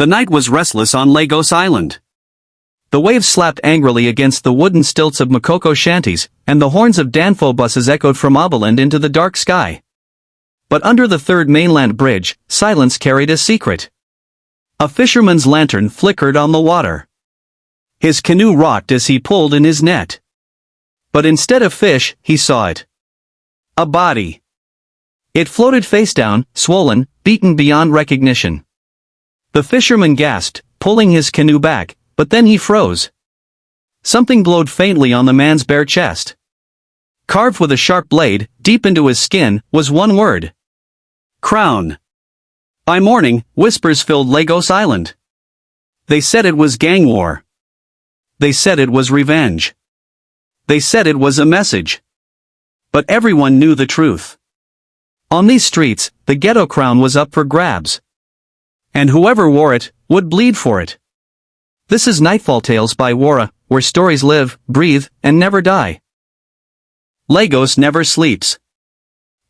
The night was restless on Lagos Island. The waves slapped angrily against the wooden stilts of Makoko shanties, and the horns of Danfo buses echoed from Oberland into the dark sky. But under the third mainland bridge, silence carried a secret. A fisherman's lantern flickered on the water. His canoe rocked as he pulled in his net. But instead of fish, he saw it. A body. It floated face down, swollen, beaten beyond recognition. The fisherman gasped, pulling his canoe back, but then he froze. Something glowed faintly on the man's bare chest. Carved with a sharp blade, deep into his skin, was one word. Crown. By morning, whispers filled Lagos Island. They said it was gang war. They said it was revenge. They said it was a message. But everyone knew the truth. On these streets, the Ghetto Crown was up for grabs. And whoever wore it, would bleed for it. This is Nightfall Tales by Wura, where stories live, breathe, and never die. Lagos never sleeps.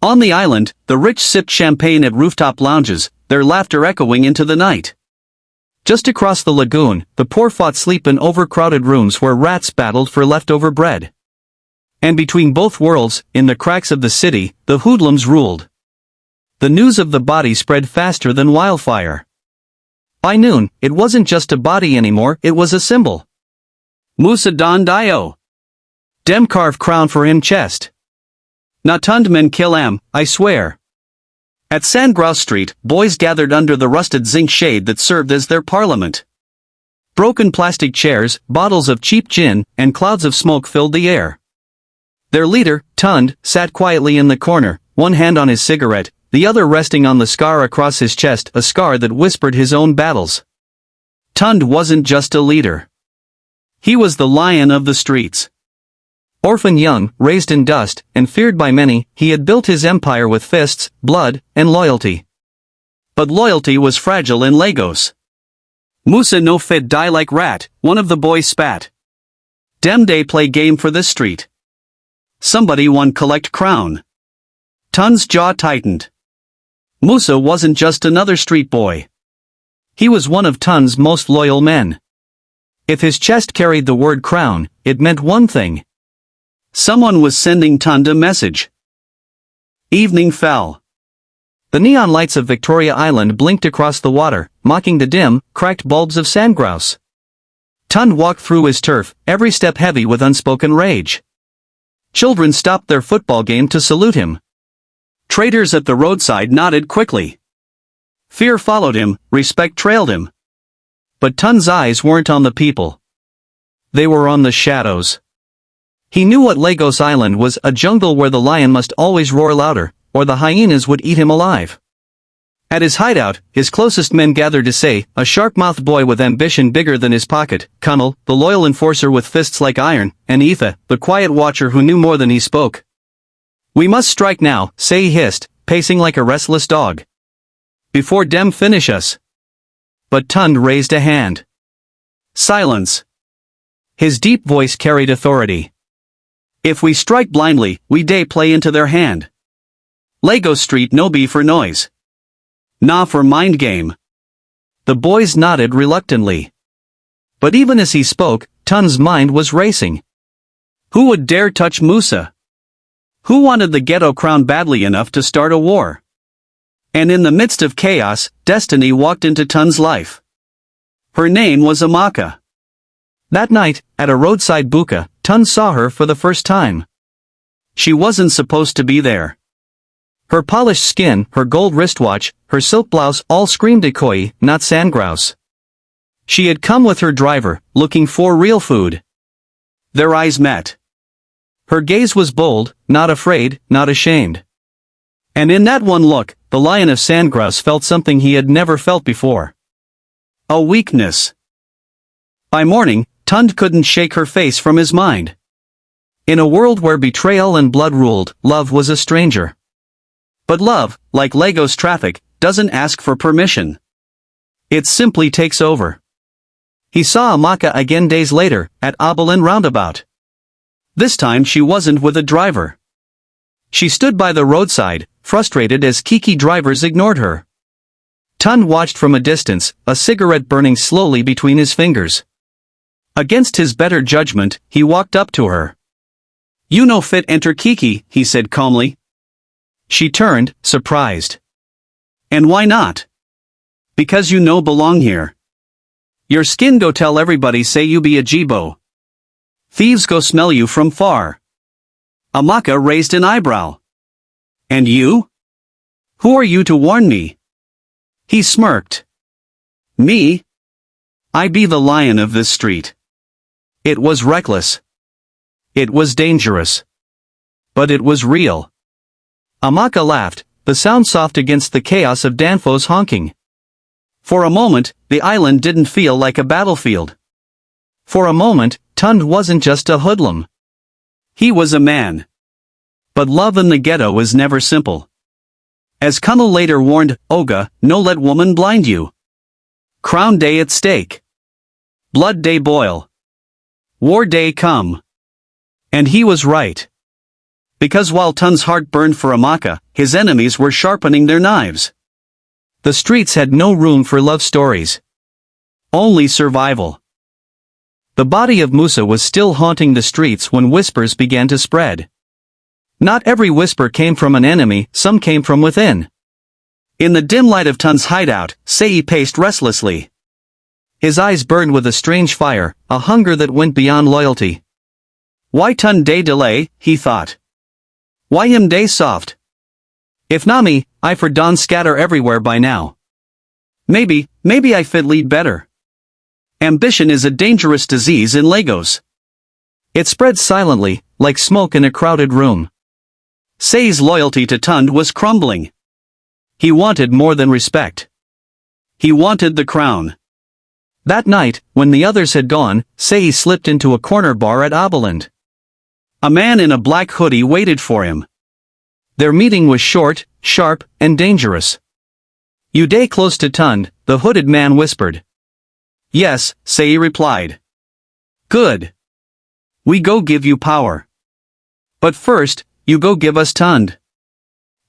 On the island, the rich sipped champagne at rooftop lounges, their laughter echoing into the night. Just across the lagoon, the poor fought sleep in overcrowded rooms where rats battled for leftover bread. And between both worlds, in the cracks of the city, the hoodlums ruled. The news of the body spread faster than wildfire. By noon, it wasn't just a body anymore, it was a symbol. Musa Don Dio. Dem carve crown for him chest. Na Tunde men kill am, I swear. At Sandgrouse Street, boys gathered under the rusted zinc shade that served as their parliament. Broken plastic chairs, bottles of cheap gin, and clouds of smoke filled the air. Their leader, Tunde, sat quietly in the corner, one hand on his cigarette, the other resting on the scar across his chest, a scar that whispered his own battles. Tunde wasn't just a leader. He was the lion of the streets. Orphan young, raised in dust, and feared by many, he had built his empire with fists, blood, and loyalty. But loyalty was fragile in Lagos. Musa no fit die like rat, one of the boys spat. Dem day play game for this street. Somebody won collect crown. Tunde's jaw tightened. Musa wasn't just another street boy. He was one of Tunde's most loyal men. If his chest carried the word crown, it meant one thing. Someone was sending Tunde a message. Evening fell. The neon lights of Victoria Island blinked across the water, mocking the dim, cracked bulbs of Sandgrouse. Tunde walked through his turf, every step heavy with unspoken rage. Children stopped their football game to salute him. Traders at the roadside nodded quickly. Fear followed him, respect trailed him. But Tunde's eyes weren't on the people. They were on the shadows. He knew what Lagos Island was, a jungle where the lion must always roar louder, or the hyenas would eat him alive. At his hideout, his closest men gathered to Seyi, a sharp-mouthed boy with ambition bigger than his pocket, Kunle, the loyal enforcer with fists like iron, and Ife, the quiet watcher who knew more than he spoke. We must strike now, Seyi hissed, pacing like a restless dog. Before dem finish us. But Tunde raised a hand. Silence. His deep voice carried authority. If we strike blindly, we day play into their hand. Lagos Street no be for noise. Nah for mind game. The boys nodded reluctantly. But even as he spoke, Tunde's mind was racing. Who would dare touch Musa? Who wanted the Ghetto Crown badly enough to start a war? And in the midst of chaos, destiny walked into Tunde's life. Her name was Amaka. That night, at a roadside buka, Tunde saw her for the first time. She wasn't supposed to be there. Her polished skin, her gold wristwatch, her silk blouse all screamed Ikoyi, not Sandgrouse. She had come with her driver, looking for real food. Their eyes met. Her gaze was bold, not afraid, not ashamed. And in that one look, the lion of Sandgrouse felt something he had never felt before. A weakness. By morning, Tunde couldn't shake her face from his mind. In a world where betrayal and blood ruled, love was a stranger. But love, like Lagos traffic, doesn't ask for permission. It simply takes over. He saw Amaka again days later, at Oberland Roundabout. This time she wasn't with a driver. She stood by the roadside, frustrated as Kiki drivers ignored her. Tunde watched from a distance, a cigarette burning slowly between his fingers. Against his better judgment, he walked up to her. "You no fit enter Kiki," he said calmly. She turned, surprised. "And why not?" "Because you no belong here. Your skin go tell everybody say you be a jibo. Thieves go smell you from far." Amaka raised an eyebrow. "And you? Who are you to warn me?" He smirked. "Me? I be the lion of this street." It was reckless. It was dangerous. But it was real. Amaka laughed, the sound soft against the chaos of Danfo's honking. For a moment, the island didn't feel like a battlefield. For a moment, Tunde wasn't just a hoodlum. He was a man. But love in the ghetto is never simple. As Kunle later warned, "Oga, no let woman blind you. Crown day at stake. Blood day boil. War day come." And he was right. Because while Tunde's heart burned for Amaka, his enemies were sharpening their knives. The streets had no room for love stories. Only survival. The body of Musa was still haunting the streets when whispers began to spread. Not every whisper came from an enemy, some came from within. In the dim light of Tunde's hideout, Seyi paced restlessly. His eyes burned with a strange fire, a hunger that went beyond loyalty. Why Tunde delay, he thought. Why him day soft? If Nami, I for Don scatter everywhere by now. Maybe I fit lead better. Ambition is a dangerous disease in Lagos. It spreads silently, like smoke in a crowded room. Seyi's loyalty to Tunde was crumbling. He wanted more than respect. He wanted the crown. That night, when the others had gone, Seyi slipped into a corner bar at Abeland. A man in a black hoodie waited for him. Their meeting was short, sharp, and dangerous. "You day close to Tunde," the hooded man whispered. "Yes," Seyi replied. "Good. We go give you power. But first, you go give us Tunde."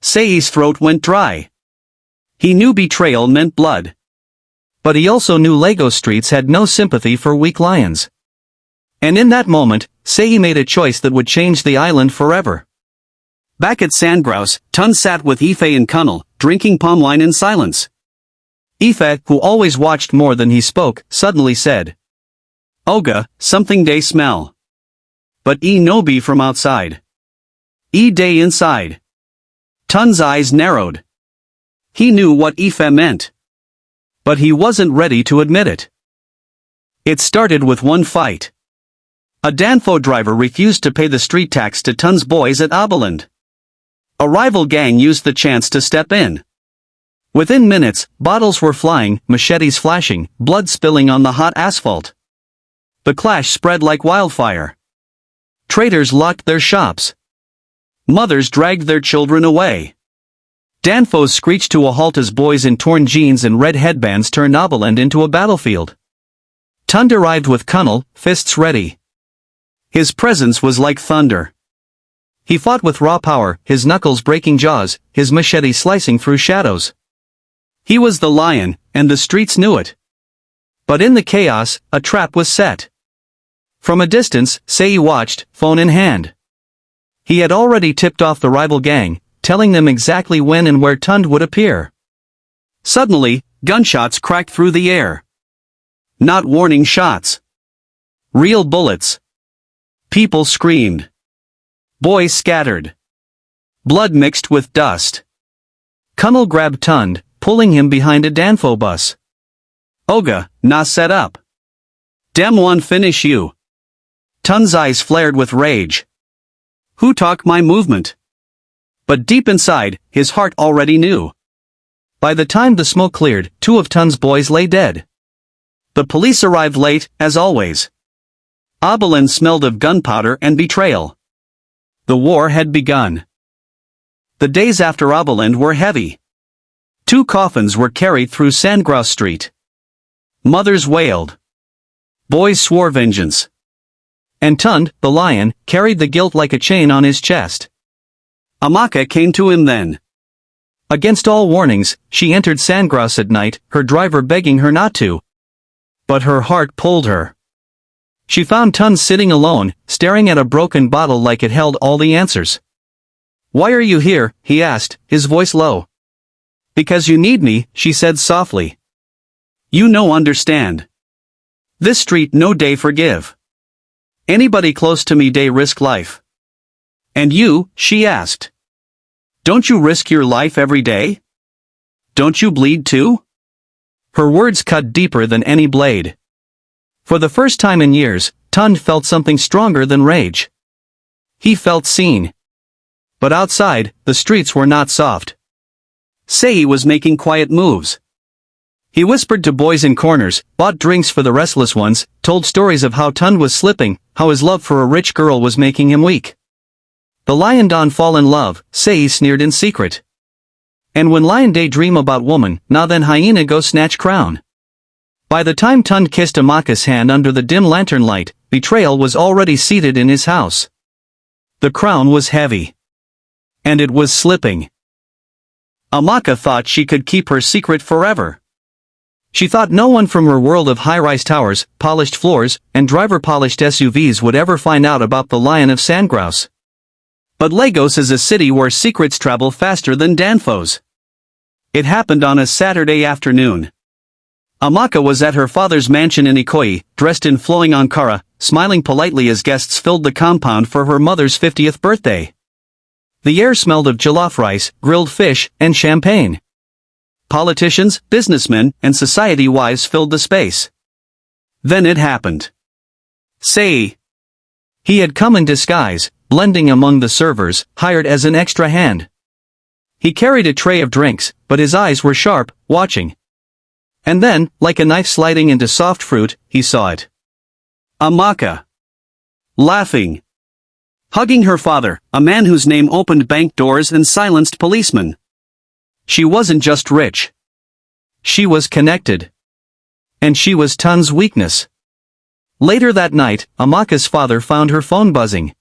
Seyi's throat went dry. He knew betrayal meant blood. But he also knew Lagos streets had no sympathy for weak lions. And in that moment, Seyi made a choice that would change the island forever. Back at Sandgrouse, Tunde sat with Ife and Kunle, drinking palm wine in silence. Ife, who always watched more than he spoke, suddenly said, "Oga, something dey smell. But no be from outside. Day inside." Tunde's eyes narrowed. He knew what Ife meant. But he wasn't ready to admit it. It started with one fight. A Danfo driver refused to pay the street tax to Tunde's boys at Abeland. A rival gang used the chance to step in. Within minutes, bottles were flying, machetes flashing, blood spilling on the hot asphalt. The clash spread like wildfire. Traders locked their shops. Mothers dragged their children away. Danfo's screeched to a halt as boys in torn jeans and red headbands turned Abeland into a battlefield. Tunde arrived with Kunle, fists ready. His presence was like thunder. He fought with raw power, his knuckles breaking jaws, his machete slicing through shadows. He was the lion, and the streets knew it. But in the chaos, a trap was set. From a distance, Seyi watched, phone in hand. He had already tipped off the rival gang, telling them exactly when and where Tunde would appear. Suddenly, gunshots cracked through the air. Not warning shots. Real bullets. People screamed. Boys scattered. Blood mixed with dust. Kunle grabbed Tunde, pulling him behind a Danfo bus. "Oga, na set up. Dem one finish you." Tunde's eyes flared with rage. "Who talk my movement?" But deep inside, his heart already knew. By the time the smoke cleared, 2 of Tunde's boys lay dead. The police arrived late, as always. Abeland smelled of gunpowder and betrayal. The war had begun. The days after Abeland were heavy. 2 coffins were carried through Sandgrouse Street. Mothers wailed. Boys swore vengeance. And Tunde, the lion, carried the guilt like a chain on his chest. Amaka came to him then. Against all warnings, she entered Sandgrouse at night, her driver begging her not to. But her heart pulled her. She found Tunde sitting alone, staring at a broken bottle like it held all the answers. "Why are you here?" he asked, his voice low. "Because you need me," she said softly. "You no understand. This street no day forgive. Anybody close to me day risk life." "And you?" she asked. "Don't you risk your life every day? Don't you bleed too?" Her words cut deeper than any blade. For the first time in years, Tunde felt something stronger than rage. He felt seen. But outside, the streets were not soft. Seyi was making quiet moves. He whispered to boys in corners, bought drinks for the restless ones, told stories of how Tunde was slipping, how his love for a rich girl was making him weak. The lion don't fall in love, Seyi sneered in secret. And when lion daydream about woman, now then hyena go snatch crown. By the time Tunde kissed Amaka's hand under the dim lantern light, Betrayal was already seated in his house. The crown was heavy. And it was slipping. Amaka thought she could keep her secret forever. She thought no one from her world of high-rise towers, polished floors, and driver-polished SUVs would ever find out about the Lion of Sandgrouse. But Lagos is a city where secrets travel faster than danfos. It happened on a Saturday afternoon. Amaka was at her father's mansion in Ikoyi, dressed in flowing Ankara, smiling politely as guests filled the compound for her mother's 50th birthday. The air smelled of jollof rice, grilled fish, and champagne. Politicians, businessmen, and society wives filled the space. Then it happened. Seyi. He had come in disguise, blending among the servers, hired as an extra hand. He carried a tray of drinks, but his eyes were sharp, watching. And then, like a knife sliding into soft fruit, he saw it. Amaka. Laughing. Hugging her father, a man whose name opened bank doors and silenced policemen. She wasn't just rich. She was connected. And she was Tunde's weakness. Later that night, Amaka's father found her phone buzzing.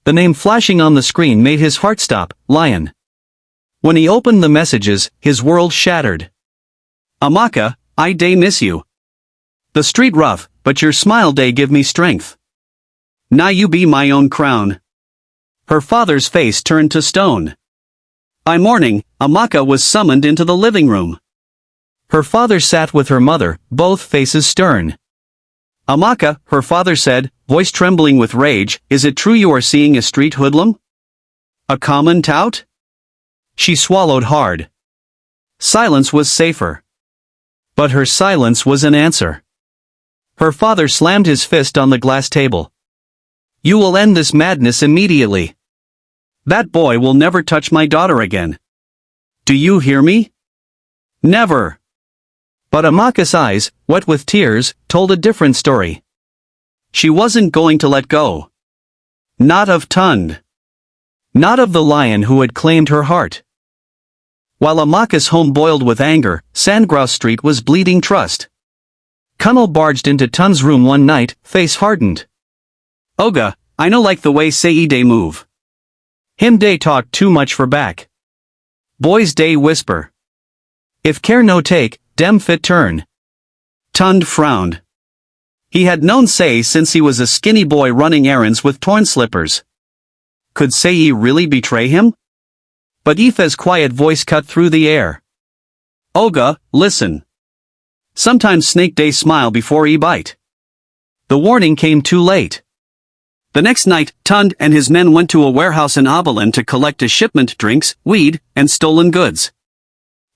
The name flashing on the screen made his heart stop, Lion. When he opened the messages, his world shattered. Amaka, I day miss you. The street rough, but your smile day give me strength. Now you be my own crown. Her father's face turned to stone. By morning, Amaka was summoned into the living room. Her father sat with her mother, both faces stern. Amaka, her father said, voice trembling with rage, is it true you are seeing a street hoodlum? A common tout? She swallowed hard. Silence was safer. But her silence was an answer. Her father slammed his fist on the glass table. You will end this madness immediately. That boy will never touch my daughter again. Do you hear me? Never. But Amaka's eyes, wet with tears, told a different story. She wasn't going to let go. Not of Tunde. Not of the lion who had claimed her heart. While Amaka's home boiled with anger, Sandgrouse Street was bleeding trust. Kunle barged into Tunde's room one night, face hardened. Oga, I no like the way Seyi dey move. Him dey talk too much for back. Boys dey whisper. If care no take, dem fit turn. Tunde frowned. He had known Seyi since he was a skinny boy running errands with torn slippers. Could Seyi really betray him? But Ife's quiet voice cut through the air. Oga, listen. Sometimes snake dey smile before he bite. The warning came too late. The next night, Tunde and his men went to a warehouse in Abilene to collect a shipment drinks, weed, and stolen goods.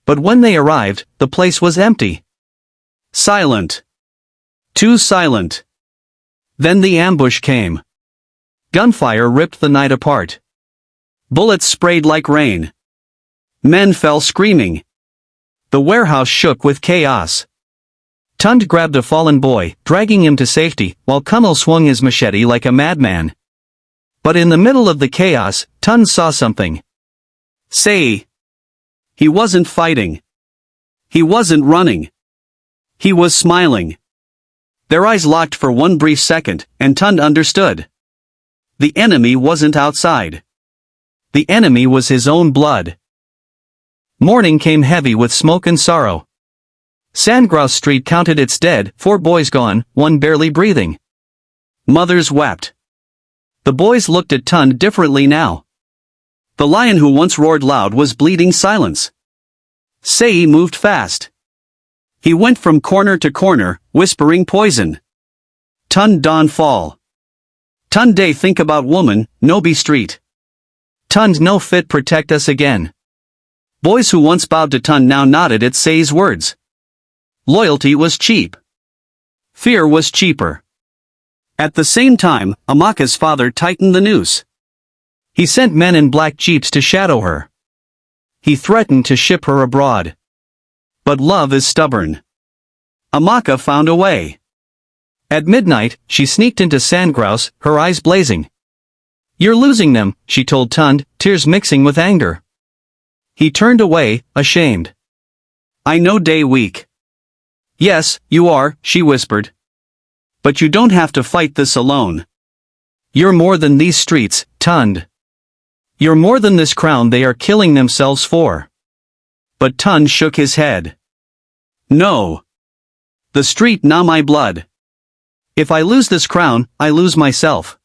But when they arrived, the place was empty. Silent. Too silent. Then the ambush came. Gunfire ripped the night apart. Bullets sprayed like rain. Men fell screaming. The warehouse shook with chaos. Tunde grabbed a fallen boy, dragging him to safety, while Kunle swung his machete like a madman. But in the middle of the chaos, Tunde saw something. Seyi. He wasn't fighting. He wasn't running. He was smiling. Their eyes locked for one brief second, and Tunde understood. The enemy wasn't outside. The enemy was his own blood. Morning came heavy with smoke and sorrow. Sandgrouse Street counted its dead, 4 boys gone, 1 barely breathing. Mothers wept. The boys looked at Tunde differently now. The lion who once roared loud was bleeding silence. Seyi moved fast. He went from corner to corner, whispering poison. Tunde dawn fall. Tunde think about woman, no be street. Tunde no fit protect us again. Boys who once bowed to Tunde now nodded at Seyi's words. Loyalty was cheap. Fear was cheaper. At the same time, Amaka's father tightened the noose. He sent men in black jeeps to shadow her. He threatened to ship her abroad. But love is stubborn. Amaka found a way. At midnight, she sneaked into Sandgrouse, her eyes blazing. You're losing them, she told Tunde, tears mixing with anger. He turned away, ashamed. I know day weak. Yes, you are, she whispered. But you don't have to fight this alone. You're more than these streets, Tunde. You're more than this crown they are killing themselves for. But Tunde shook his head. No. The street na my blood. If I lose this crown, I lose myself.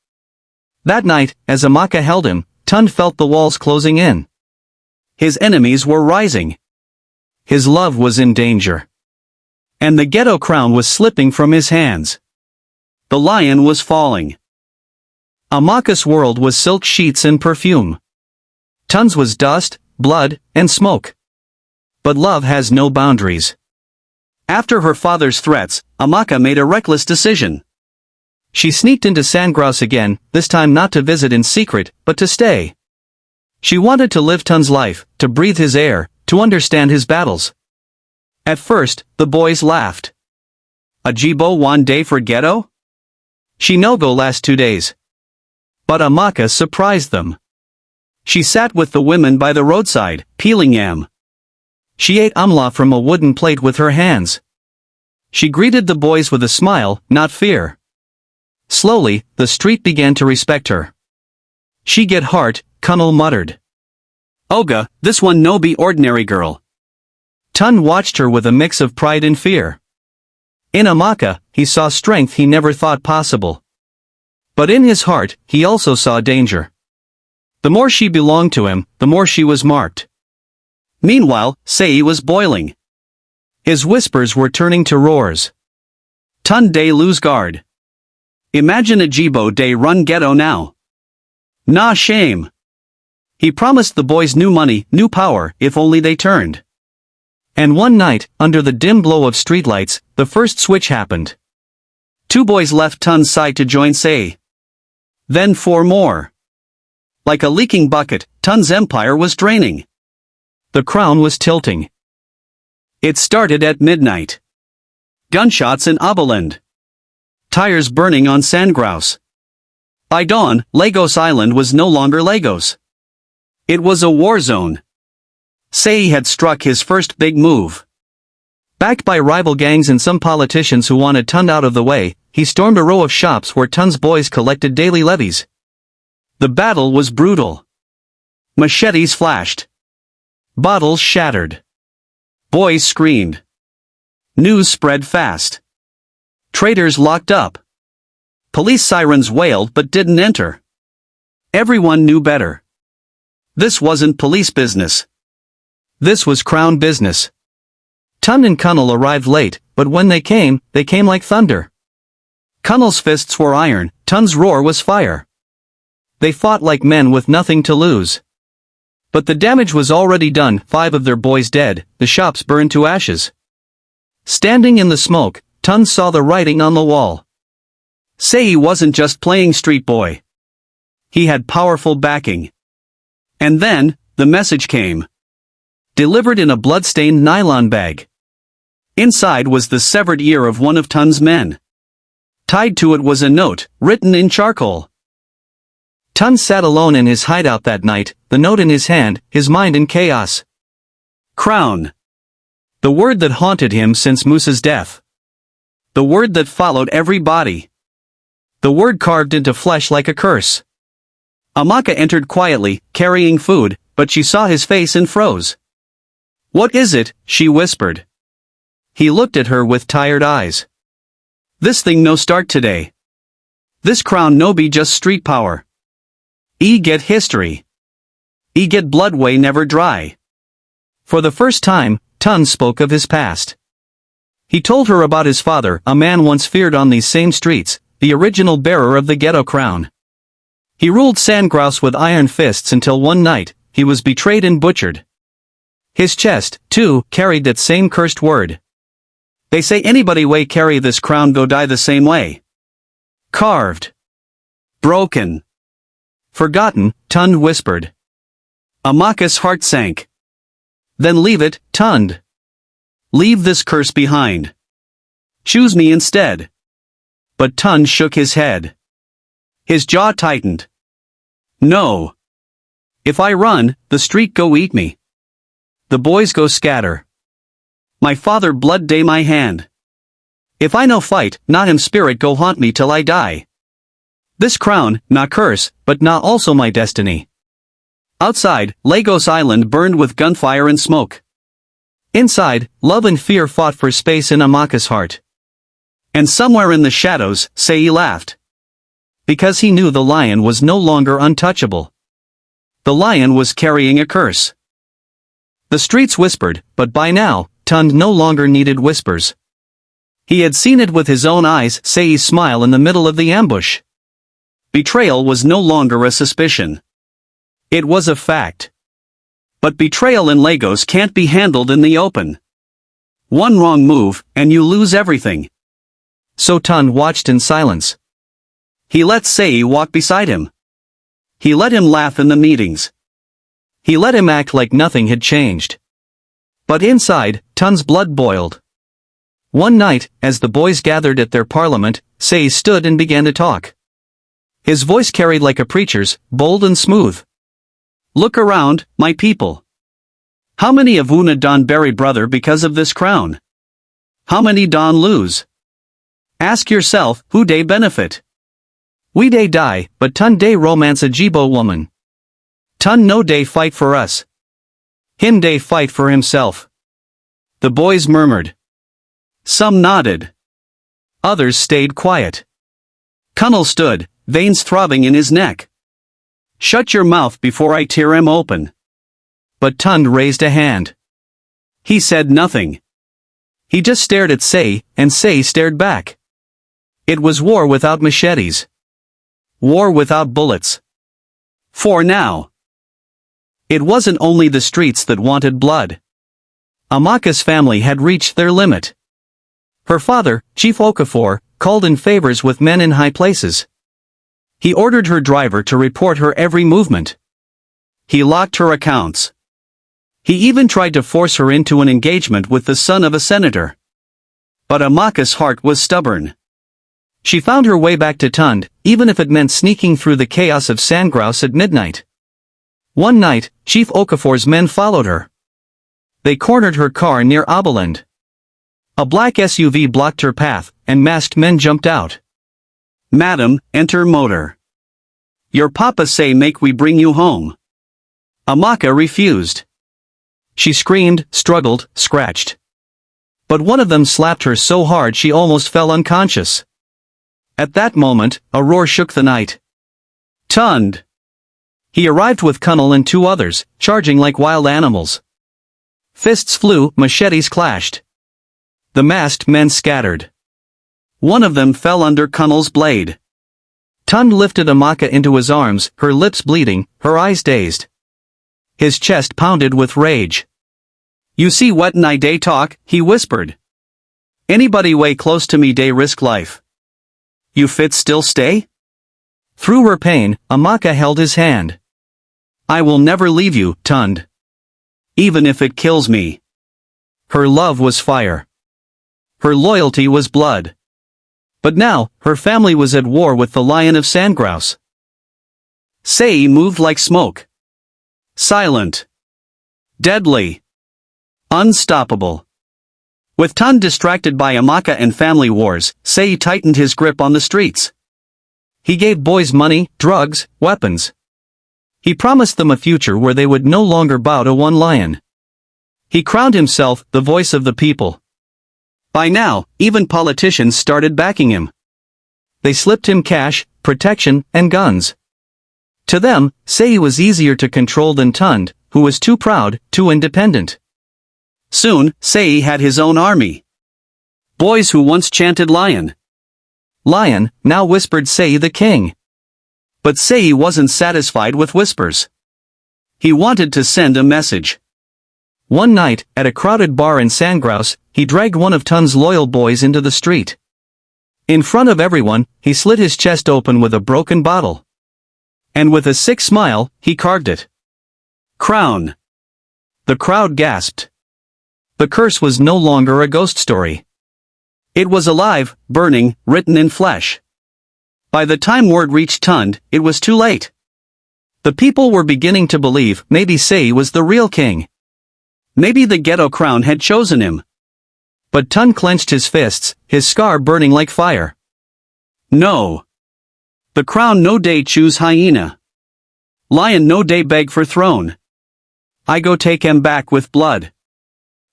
That night, as Amaka held him, Tunde felt the walls closing in. His enemies were rising. His love was in danger. And the Ghetto Crown was slipping from his hands. The lion was falling. Amaka's world was silk sheets and perfume. Tunde's was dust, blood, and smoke. But love has no boundaries. After her father's threats, Amaka made a reckless decision. She sneaked into Sandgrouse again, this time not to visit in secret, but to stay. She wanted to live Tunde's life, to breathe his air, to understand his battles. At first, the boys laughed. A jibo one day for ghetto? She no go last 2 days. But Amaka surprised them. She sat with the women by the roadside, peeling yam. She ate amla from a wooden plate with her hands. She greeted the boys with a smile, not fear. Slowly, the street began to respect her. She get heart, Kunle muttered. Oga, this one no be ordinary girl. Tunde watched her with a mix of pride and fear. In Amaka, he saw strength he never thought possible. But in his heart, he also saw danger. The more she belonged to him, the more she was marked. Meanwhile, Seyi was boiling. His whispers were turning to roars. Tunde lose guard. Imagine a jibo day run ghetto now. Nah shame. He promised the boys new money, new power, if only they turned. And one night, under the dim glow of streetlights, the first switch happened. 2 boys left Tunde's side to join Seyi. Then 4 more. Like a leaking bucket, Tunde's empire was draining. The crown was tilting. It started at midnight. Gunshots in Abaland. Tires burning on Sandgrouse. By dawn, Lagos Island was no longer Lagos. It was a war zone. Seyi had struck his first big move. Backed by rival gangs and some politicians who wanted Tunde out of the way, he stormed a row of shops where Tunde's boys collected daily levies. The battle was brutal. Machetes flashed. Bottles shattered. Boys screamed. News spread fast. Traitors locked up. Police sirens wailed but didn't enter. Everyone knew better. This wasn't police business. This was crown business. Tunde and Kunle arrived late, but when they came like thunder. Kunle's fists were iron, Tunde's roar was fire. They fought like men with nothing to lose. But the damage was already done, 5 of their boys dead, the shops burned to ashes. Standing in the smoke, Tunde saw the writing on the wall. Seyi wasn't just playing street boy. He had powerful backing. And then, the message came. Delivered in a blood-stained nylon bag. Inside was the severed ear of one of Tunde's men. Tied to it was a note, written in charcoal. Tunde sat alone in his hideout that night, the note in his hand, his mind in chaos. Crown. The word that haunted him since Musa's death. The word that followed every body. The word carved into flesh like a curse. Amaka entered quietly, carrying food, but she saw his face and froze. "What is it?" she whispered. He looked at her with tired eyes. "This thing no start today. This crown no be just street power. E get history. E get blood way never dry." For the first time, Tunde spoke of his past. He told her about his father, a man once feared on these same streets, the original bearer of the Ghetto Crown. He ruled Sandgrouse with iron fists until one night, he was betrayed and butchered. His chest, too, carried that same cursed word. "They say anybody way carry this crown go die the same way. Carved. Broken. Forgotten," Tunde whispered. Amaka's heart sank. "Then leave it, Tunde. Leave this curse behind. Choose me instead." But Tunde shook his head. His jaw tightened. "No. If I run, the street go eat me. The boys go scatter. My father blood day my hand. If I no fight, not him spirit go haunt me till I die. This crown, na curse, but na also my destiny." Outside, Lagos Island burned with gunfire and smoke. Inside, love and fear fought for space in Amaka's heart. And somewhere in the shadows, Seyi laughed. Because he knew the lion was no longer untouchable. The lion was carrying a curse. The streets whispered, but by now, Tunde no longer needed whispers. He had seen it with his own eyes, Seyi's smile in the middle of the ambush. Betrayal was no longer a suspicion. It was a fact. But betrayal in Lagos can't be handled in the open. One wrong move, and you lose everything. So Tunde watched in silence. He let Seyi walk beside him. He let him laugh in the meetings. He let him act like nothing had changed. But inside, Tunde's blood boiled. One night, as the boys gathered at their parliament, Seyi stood and began to talk. His voice carried like a preacher's, bold and smooth. "Look around, my people. How many of Wuna don bury brother because of this crown? How many don lose? Ask yourself, who dey benefit? We dey die, but Tunde dey romance a Jibo woman. Tunde no dey fight for us. Him dey fight for himself." The boys murmured. Some nodded. Others stayed quiet. Kunle stood, veins throbbing in his neck. "Shut your mouth before I tear him open." But Tunde raised a hand. He said nothing. He just stared at Seyi, and Seyi stared back. It was war without machetes. War without bullets. For now. It wasn't only the streets that wanted blood. Amaka's family had reached their limit. Her father, Chief Okafor, called in favors with men in high places. He ordered her driver to report her every movement. He locked her accounts. He even tried to force her into an engagement with the son of a senator. But Amaka's heart was stubborn. She found her way back to Tunde, even if it meant sneaking through the chaos of Sandgrouse at midnight. One night, Chief Okafor's men followed her. They cornered her car near Abeland. A black SUV blocked her path, and masked men jumped out. "Madam, enter motor. Your papa say make we bring you home." Amaka refused. She screamed, struggled, scratched. But one of them slapped her so hard she almost fell unconscious. At that moment, a roar shook the night. Tunde! He arrived with Kunle and two others, charging like wild animals. Fists flew, machetes clashed. The masked men scattered. One of them fell under Kunle's blade. Tunde lifted Amaka into his arms, her lips bleeding, her eyes dazed. His chest pounded with rage. "You see what I dey talk," he whispered. "Anybody way close to me dey risk life. You fit still stay?" Through her pain, Amaka held his hand. "I will never leave you, Tunde. Even if it kills me." Her love was fire. Her loyalty was blood. But now, her family was at war with the lion of Sandgrouse. Seyi moved like smoke. Silent. Deadly. Unstoppable. With Tunde distracted by Amaka and family wars, Seyi tightened his grip on the streets. He gave boys money, drugs, weapons. He promised them a future where they would no longer bow to one lion. He crowned himself the voice of the people. By now, even politicians started backing him. They slipped him cash, protection, and guns. To them, Seyi was easier to control than Tunde, who was too proud, too independent. Soon, Seyi had his own army. Boys who once chanted lion. Lion, now whispered Seyi the king. But Seyi wasn't satisfied with whispers. He wanted to send a message. One night, at a crowded bar in Sandgrouse, he dragged one of Tunde's loyal boys into the street. In front of everyone, he slit his chest open with a broken bottle. And with a sick smile, he carved it. Crown. The crowd gasped. The curse was no longer a ghost story. It was alive, burning, written in flesh. By the time word reached Tunde, it was too late. The people were beginning to believe maybe Seyi was the real king. Maybe the Ghetto Crown had chosen him. But Tunde clenched his fists, his scar burning like fire. No. The crown no day choose hyena. Lion no day beg for throne. I go take him back with blood.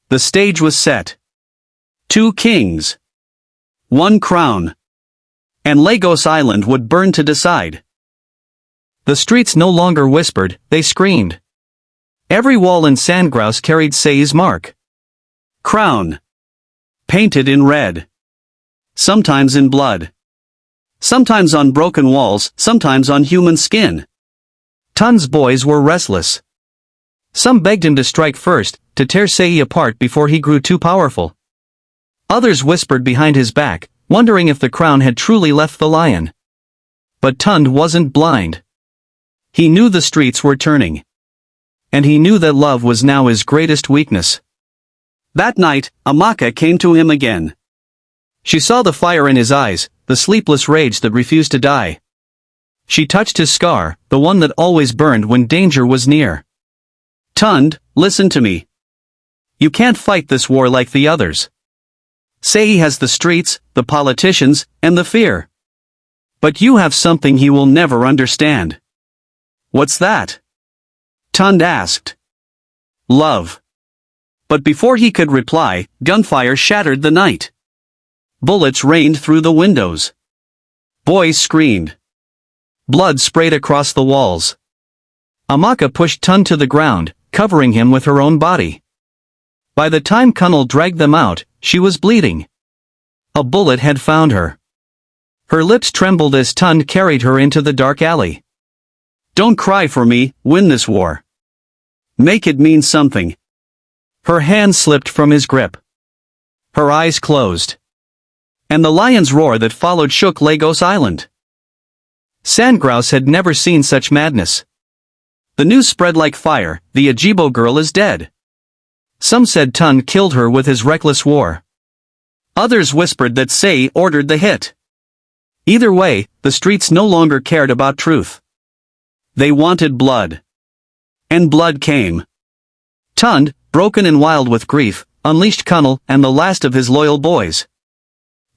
The stage was set. 2 kings. 1 crown. And Lagos Island would burn to decide. The streets no longer whispered, they screamed. Every wall in Sandgrouse carried Seyi's mark. Crown. Painted in red. Sometimes in blood. Sometimes on broken walls, sometimes on human skin. Tunde's boys were restless. Some begged him to strike first, to tear Seyi apart before he grew too powerful. Others whispered behind his back, wondering if the crown had truly left the lion. But Tunde wasn't blind. He knew the streets were turning. And he knew that love was now his greatest weakness. That night, Amaka came to him again. She saw the fire in his eyes, the sleepless rage that refused to die. She touched his scar, the one that always burned when danger was near. Tunde, listen to me. You can't fight this war like the others. Seyi has the streets, the politicians, and the fear. But you have something he will never understand. What's that? Tunde asked. Love. But before he could reply, gunfire shattered the night. Bullets rained through the windows. Boys screamed. Blood sprayed across the walls. Amaka pushed Tunde to the ground, covering him with her own body. By the time Kunle dragged them out, she was bleeding. A bullet had found her. Her lips trembled as Tunde carried her into the dark alley. Don't cry for me, win this war. Make it mean something. Her hand slipped from his grip. Her eyes closed. And the lion's roar that followed shook Lagos Island. Sandgrouse had never seen such madness. The news spread like fire, the Ajibo girl is dead. Some said Tunde killed her with his reckless war. Others whispered that Seyi ordered the hit. Either way, the streets no longer cared about truth. They wanted blood. And blood came. Tunde, broken and wild with grief, unleashed Kunle and the last of his loyal boys.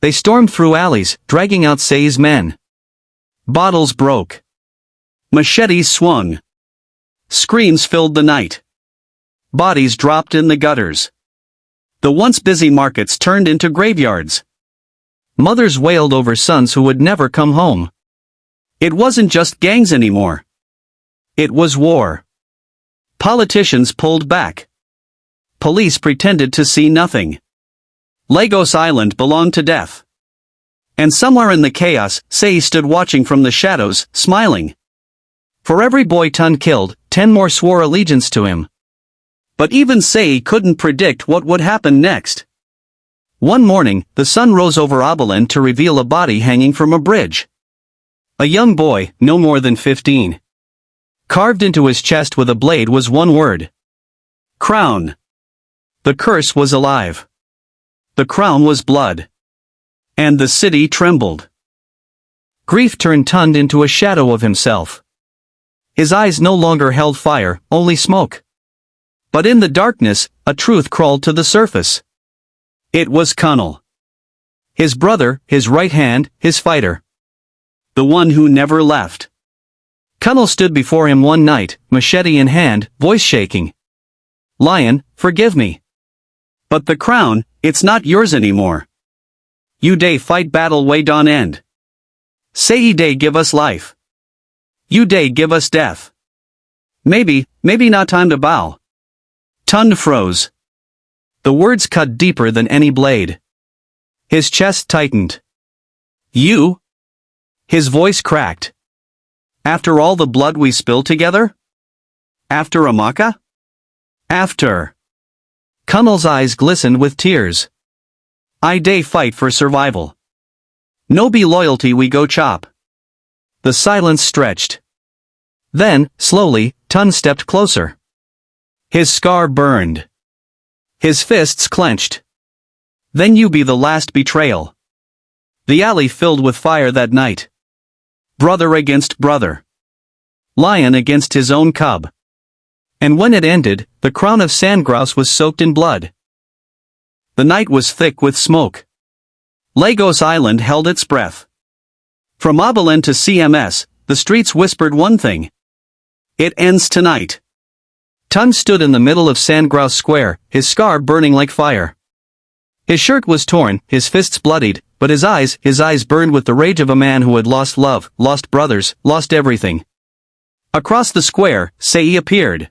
They stormed through alleys, dragging out Seyi's men. Bottles broke. Machetes swung. Screams filled the night. Bodies dropped in the gutters. The once busy markets turned into graveyards. Mothers wailed over sons who would never come home. It wasn't just gangs anymore. It was war. Politicians pulled back. Police pretended to see nothing. Lagos Island belonged to death. And somewhere in the chaos, Seyi stood watching from the shadows, smiling. For every boy Tunde killed, 10 more swore allegiance to him. But even Seyi couldn't predict what would happen next. One morning, the sun rose over Abilene to reveal a body hanging from a bridge. A young boy, no more than 15. Carved into his chest with a blade was one word. Crown. The curse was alive. The crown was blood. And the city trembled. Grief turned Tunde into a shadow of himself. His eyes no longer held fire, only smoke. But in the darkness, a truth crawled to the surface. It was Kunle. His brother, his right hand, his fighter. The one who never left. Kunle stood before him one night, machete in hand, voice shaking. Lion, forgive me. But the crown, it's not yours anymore. You day fight battle way dawn end. Seyi day give us life. You day give us death. Maybe not time to bow. Tunde froze. The words cut deeper than any blade. His chest tightened. You? His voice cracked. After all the blood we spilled together? After Amaka? After. Kunle's eyes glistened with tears. I day fight for survival. No be loyalty we go chop. The silence stretched. Then, slowly, Tunde stepped closer. His scar burned. His fists clenched. Then you be the last betrayal. The alley filled with fire that night. Brother against brother. Lion against his own cub. And when it ended, the crown of Sandgrouse was soaked in blood. The night was thick with smoke. Lagos Island held its breath. From Abilene to CMS, the streets whispered one thing. It ends tonight. Tunde stood in the middle of Sandgrouse Square, his scar burning like fire. His shirt was torn, his fists bloodied, but his eyes burned with the rage of a man who had lost love, lost brothers, lost everything. Across the square, Seyi appeared.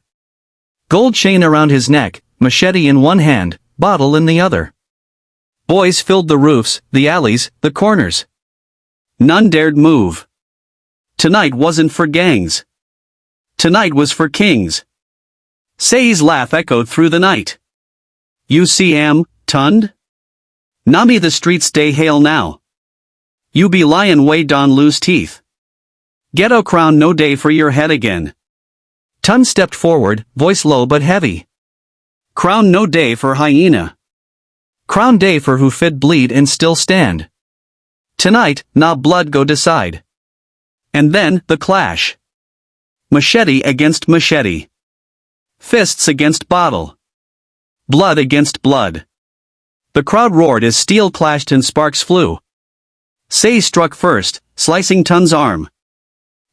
Gold chain around his neck, machete in one hand, bottle in the other. Boys filled the roofs, the alleys, the corners. None dared move. Tonight wasn't for gangs. Tonight was for kings. Seyi's laugh echoed through the night. You see Tunde? Nami the streets day hail now. You be lion way don lose teeth. Ghetto Crown no day for your head again. Tunde stepped forward, voice low but heavy. Crown no day for hyena. Crown day for who fit bleed and still stand. Tonight, na blood go decide. And then, the clash. Machete against machete. Fists against bottle. Blood against blood. The crowd roared as steel clashed and sparks flew. Seyi struck first, slicing Tunde's arm.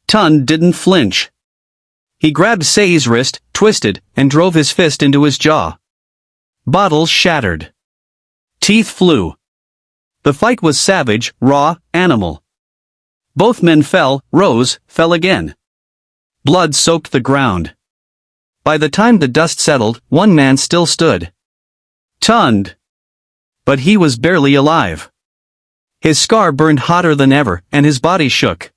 Tunde didn't flinch. He grabbed Seyi's wrist, twisted, and drove his fist into his jaw. Bottles shattered. Teeth flew. The fight was savage, raw, animal. Both men fell, rose, fell again. Blood soaked the ground. By the time the dust settled, one man still stood. Tunde. But he was barely alive. His scar burned hotter than ever, and his body shook.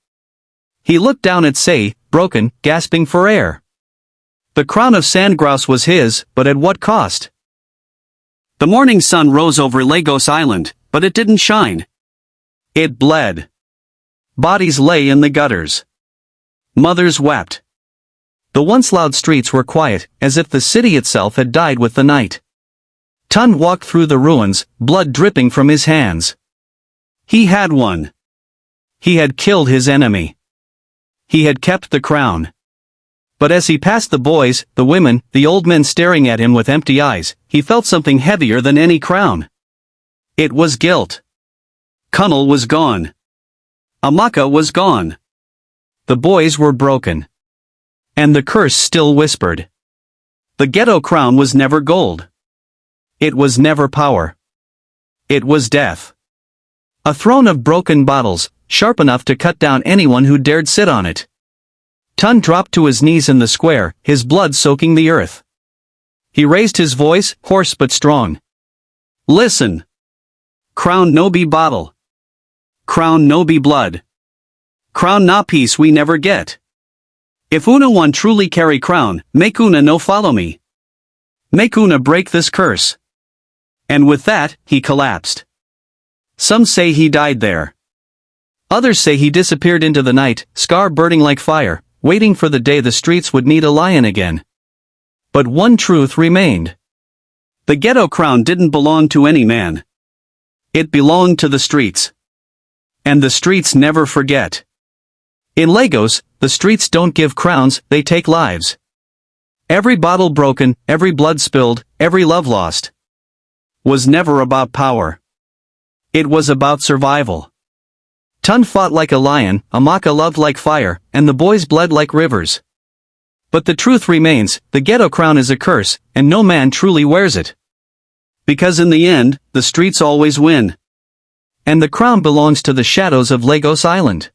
He looked down at Seyi, broken, gasping for air. The crown of Sandgrouse was his, but at what cost? The morning sun rose over Lagos Island, but it didn't shine. It bled. Bodies lay in the gutters. Mothers wept. The once loud streets were quiet, as if the city itself had died with the night. Tunde walked through the ruins, blood dripping from his hands. He had won. He had killed his enemy. He had kept the crown. But as he passed the boys, the women, the old men staring at him with empty eyes, he felt something heavier than any crown. It was guilt. Kunle was gone. Amaka was gone. The boys were broken. And the curse still whispered. The Ghetto Crown was never gold. It was never power. It was death. A throne of broken bottles, sharp enough to cut down anyone who dared sit on it. Tunde dropped to his knees in the square, his blood soaking the earth. He raised his voice, hoarse but strong. Listen. Crown no be bottle. Crown no be blood. Crown na peace we never get. If una one truly carry crown, make una no follow me. Make una break this curse. And with that, he collapsed. Some say he died there. Others say he disappeared into the night, scar burning like fire, waiting for the day the streets would need a lion again. But one truth remained. The Ghetto Crown didn't belong to any man. It belonged to the streets. And the streets never forget. In Lagos, the streets don't give crowns, they take lives. Every bottle broken, every blood spilled, every love lost. Was never about power. It was about survival. Tunde fought like a lion, Amaka loved like fire, and the boys bled like rivers. But the truth remains, the Ghetto Crown is a curse, and no man truly wears it. Because in the end, the streets always win. And the crown belongs to the shadows of Lagos Island.